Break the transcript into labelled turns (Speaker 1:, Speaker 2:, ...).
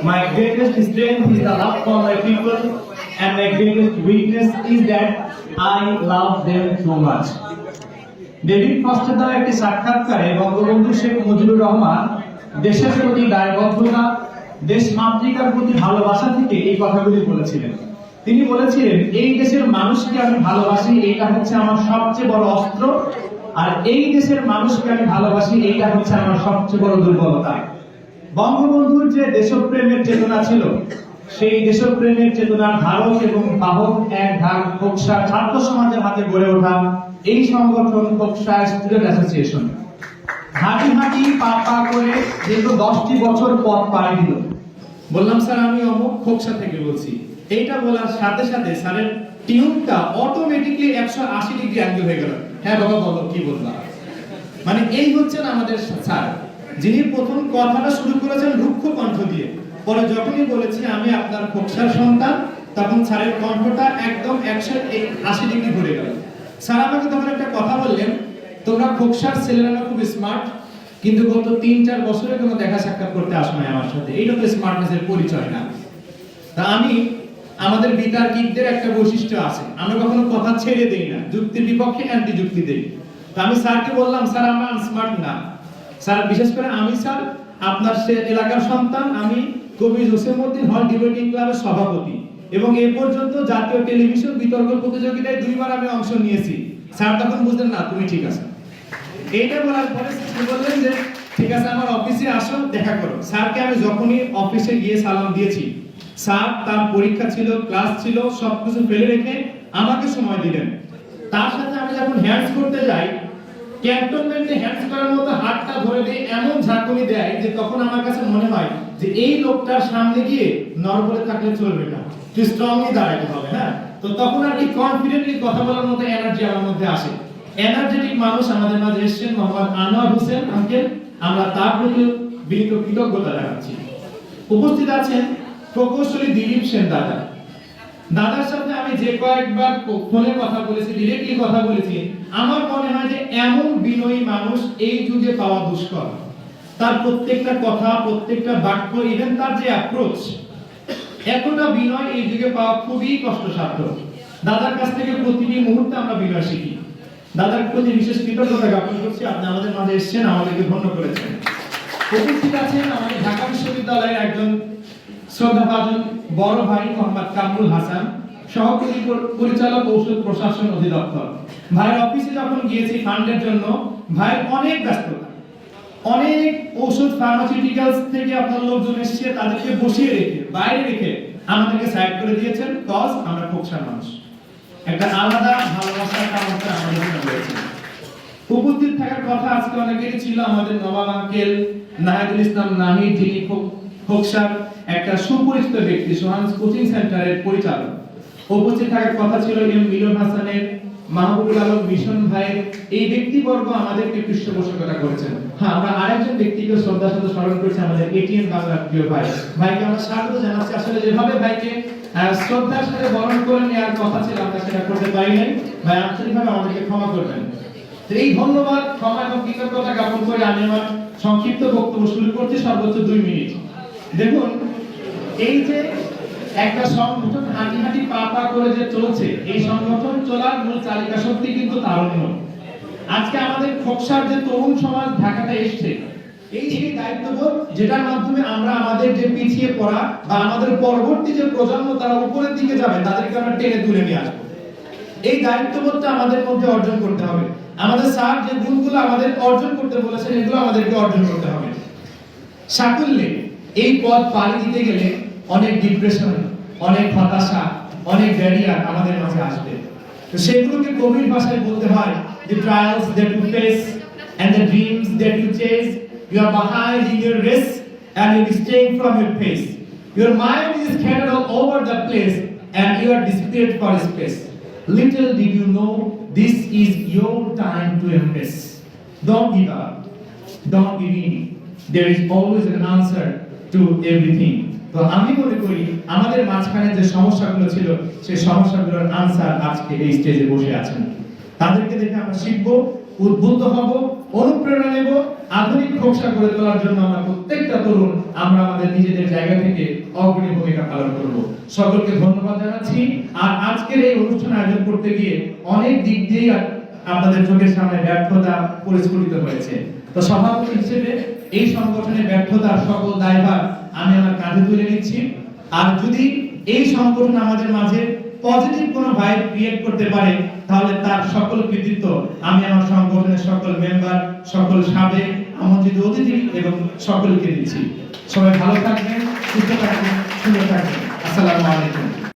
Speaker 1: My greatest strength is the love for my people, and my greatest weakness is that I love them too much. David Foster দ্বারা একটি সাক্ষাৎকারে বঙ্গবন্ধু শেখ মুজিবুর রহমান দেশের প্রতি দায়বদ্ধতা, দেশ মাতৃকার প্রতি ভালোবাসা থেকে এই কথাগুলি বলেছিলেন। তিনি বলেছিলেন, এই দেশের মানুষকে আমি ভালোবাসি, এইটা হচ্ছে আমার সবচেয়ে বড় অস্ত্র, আর এই দেশের মানুষকে আমি ভালোবাসি, এইটা হচ্ছে আমার সবচেয়ে বড় দুর্বলতা। বঙ্গবন্ধুর যে দেশপ্রেমের চেতনা ছিল, সেই দেশপ্রেমের চেতনার ধারক এবং বাহক এক ঢাক খোকসা ছাত্র সমাজের হাতে গড়ে ওঠা এই সংগঠন খোকসা স্টুডেন্ট অ্যাসোসিয়েশন হাঁটি হাঁটি পা পা করে দীর্ঘ 10টি বছর পথ পাড়ি দিল। বললাম, স্যার আমি অমুক খোকসা থেকে বলছি। এইটা বলার সাথে সাথে স্যারের টিউনটা অটোমেটিকলি 180 ডিগ্রি অ্যাঙ্গেল হয়ে গেল। হ্যাঁ বাবা বলো, কি বললাম? মানে এই হচ্ছেন আমাদের স্যার, যিনি প্রথম কথাটা শুরু করেছেন রুক্ষ কণ্ঠ দিয়ে। পরে যখনই বলেছি আমি আপনার খোকসার সন্তান, তখন স্যারের কণ্ঠটা একদম 180 ডিগ্রি ঘুরে গেল। স্যার আমাকে তখন একটা কথা বললেন, তোমরা খোকসার ছেলেরা খুব স্মার্ট, কিন্তু গত 3-4 বছরে কোনো দেখা সাক্ষাৎ করতে আসো না আমার সাথে, এইটা তো স্মার্টনেসের পরিচয় না। তা আমি আমাদের বিতার্কিকদের একটা বৈশিষ্ট্য আছে, আমরা কখনো কথা ছেড়ে দেই না, যুক্তির বিপক্ষে অ্যান্টি যুক্তি দেই। তা আমি স্যারকে বললাম, স্যার আমরা আনস্মার্ট না স্যার, বিশেষ করে আমি স্যার আপনার সে এলাকার সন্তান, আমি কবি জসিমউদ্দিন হল ডিবেটিং ক্লাবের সভাপতি, এবং এ পর্যন্ত জাতীয় টেলিভিশন বিতর্ক প্রতিযোগিতায় 2বার আমি অংশ নিয়েছি। স্যার তখন বুঝলেন না তুমি ঠিক আছে। এইটা বলার পরে স্যার বললেন যে ঠিক আছে আমার অফিসে আসো, দেখা করো। স্যারকে আমি যখনই অফিসে গিয়ে সালাম দিয়েছি, স্যার তার পরীক্ষা ছিল, ক্লাস ছিল, সবকিছু ফেলে রেখে আমাকে সময় দিলেন। তার সাথে আমি যখন হ্যান্ডস করতে যাই, ক্যান্টনমেন্টে হ্যান্ডস করার মতো হাতটা ধরে দিয়ে এমন ঝাঁকুনি দেয় যে তখন আমার কাছে মনে হয় যে এই লোকটার সামনে গিয়ে নড়বড়ে থাকলে চলবে না, তুই স্ট্রংলি দাঁড়াতে হবে। হ্যাঁ, তো তখন আর কি কনফিডেন্টলি কথা বলার মতো এনার্জি আমার মধ্যে আসে। এনার্জেটিক মানুষ আমাদের মাঝে এসেছেন মোহাম্মদ আনোয়ার হোসেন আঙ্কেল, আমরা তার প্রতি বিনীত কৃতজ্ঞতা জানাচ্ছি। উপস্থিত আছেন প্রকৌশলী দিলীপ সেন দাদা। দাদার সাথে আমি যে কয়েকবার ফোনে কথা বলেছি, ডিরেক্টলি কথা বলেছি, আমার মনে হয় যে এমন বিনয়ী মানুষ এই যুগে পাওয়া দুষ্কর। তার প্রত্যেকটা কথা, প্রত্যেকটা বাক্য, ইভেন তার যে অ্যাপ্রোচ, এতটা বিনয় এই যুগে পাওয়া খুবই কষ্টসাধ্য। দাদার কাছ থেকে প্রতিটি মুহূর্তে আমরা বিনয় শিখি। দাদার প্রতি বিশেষ কৃতজ্ঞতা জ্ঞাপন করছি, আপনি আমাদের মাঝে এসেছেন, আমাদেরকে ধন্য করেছেন। উপস্থিত আছেন আমাদের ঢাকা বিশ্ববিদ্যালয়ের একজন শ্রদ্ধাভাজন বড় ভাই মোহাম্মদ কামরুল হাসান, সহকারী পরিচালক ঔষধ প্রশাসন অধিদপ্তর। ভাইয়ের অফিসে যখন গিয়েছি ফান্ডের জন্য, ভাইয়ের অনেক ব্যস্ততা, অনেক ঔষধ ফার্মাসিউটিক্যালস থেকে আপনার লোকজন এসেছে, তাদেরকে বসিয়ে রেখে বাইরে রেখে আমাদেরকে সাইড করে দিয়েছেন, কজ আমরা খোকসার মানুষ। একটা আলাদা ভালোবাসার কারণটা আমাদের জন্য রয়েছে। উপস্থিত থাকার কথা আজকে অনেকেরই ছিল, আমাদের নবাব আঙ্কেল নাহিদুল ইসলাম নাহিদ, যিনি খোকসার একটা সুপরিচিত ব্যক্তি, সোহানস কোচিং সেন্টারের পরিচালক। উপস্থিত থাকার কথা ছিল এম মিলন হাসানের, মাহবুবুল আলম মিশন ভাই। এই ব্যক্তিবর্গ আমাদেরকে পৃষ্ঠপোষকতা করেছেন। হ্যাঁ, আমরা আরেকজন ব্যক্তিকে শ্রদ্ধার সাথে স্মরণ করছি, আমাদের এটিএন বাংলার প্রিয় ভাই। ভাইকে আমরা স্বাগত জানাচ্ছি। আসলে যেভাবে ভাইকে শ্রদ্ধার সাথে বরণ করে নেওয়ার কথা ছিল, আমরা সেটা করতে পারি নাই। ভাই আন্তরিকভাবে আমাদেরকে ক্ষমা করবেন। এই ধন্যবাদ, ক্ষমা এবং কৃতজ্ঞতা জ্ঞাপন করে আমি আমার সংক্ষিপ্ত বক্তব্য শুরু করছি, সর্বোচ্চ 2 মিনিট। দেখুন, এই যে একটা সংগঠন হাঁটি হাঁটি পা পা করে যে চলছে, এই সংগঠন চলার মূল চালিকা শক্তি কিন্তু তারুণ্য। আজকে আমাদের খোকসার যে তরুণ সমাজ ঢাকাতে এসছে, এই সেই দায়িত্ববোধ যেটার মাধ্যমে আমরা আমাদের যে পিছিয়ে পড়া বা আমাদের পরবর্তী যে প্রজন্ম তারা উপরের দিকে যাবে, তাদেরকে আমরা টেনে তুলে নিয়ে আসবো। এই দায়িত্ববোধটা আমাদের মধ্যে অর্জন করতে হবে। আমাদের স্যার যে গুণগুলো আমাদের অর্জন করতে বলেছেন, এগুলো আমাদেরকে অর্জন করতে হবে। সাকুল্যে এই পথ পাড়ি দিতে গেলে অনেক ডিপ্রেশন, অনেক হতাশা, অনেক ব্যারিয়ার আমাদের মাঝে আসবে। তো সেগুলোকে গভীর ভাষায় বলতে হয়, the trials that you face and the dreams that you chase, you are behind in your race and you are straying from your pace. Your mind is scattered all over the place and you are desperate for space. Little did you know this is your time to embrace. Don't give up, don't give in. There is always an answer to everything. তো আমি মনে করি আমাদের মাঝখানে যে সমস্যাগুলো ছিল, সেই সমস্যাগুলোর আনসার আজকে এই স্টেজে বসে আছেন। তাদেরকে দেখে আমরা শিখব, উদ্বুদ্ধ হব, অনুপ্রেরণা নেব। আধুনিক খোকসা গড়ে তোলার জন্য আমরা প্রত্যেকটা তরুণ আমরা আমাদের নিজেদের জায়গা থেকে
Speaker 2: দিকে অগ্রণী ভূমিকা পালন করব। সকলকে ধন্যবাদ জানাচ্ছি। আর আজকের এই অনুষ্ঠান আয়োজন করতে গিয়ে অনেক দিক দিয়েই আপনাদের চোখের সামনে ব্যর্থতা পরিস্ফুটিত হয়েছে। তো সভাপতি হিসেবে এই সংগঠনের ব্যর্থতার সকল দায়ভার আমি আমার কাঁধে তুলে নিচ্ছি। আর যদি এই সংগঠন আমাদের মাঝে পজিটিভ কোনো ভাইব ক্রিয়েট করতে পারে, তাহলে তার সকল কৃতিত্ব আমি আমার সংগঠনের সকল মেম্বার, সকল সাবেক আমন্ত্রিত অতিথি এবং সকলকে দিচ্ছি। সবাই ভালো থাকবেন, সুস্থ থাকবেন, সুন্দর থাকবেন। আসসালামু আলাইকুম।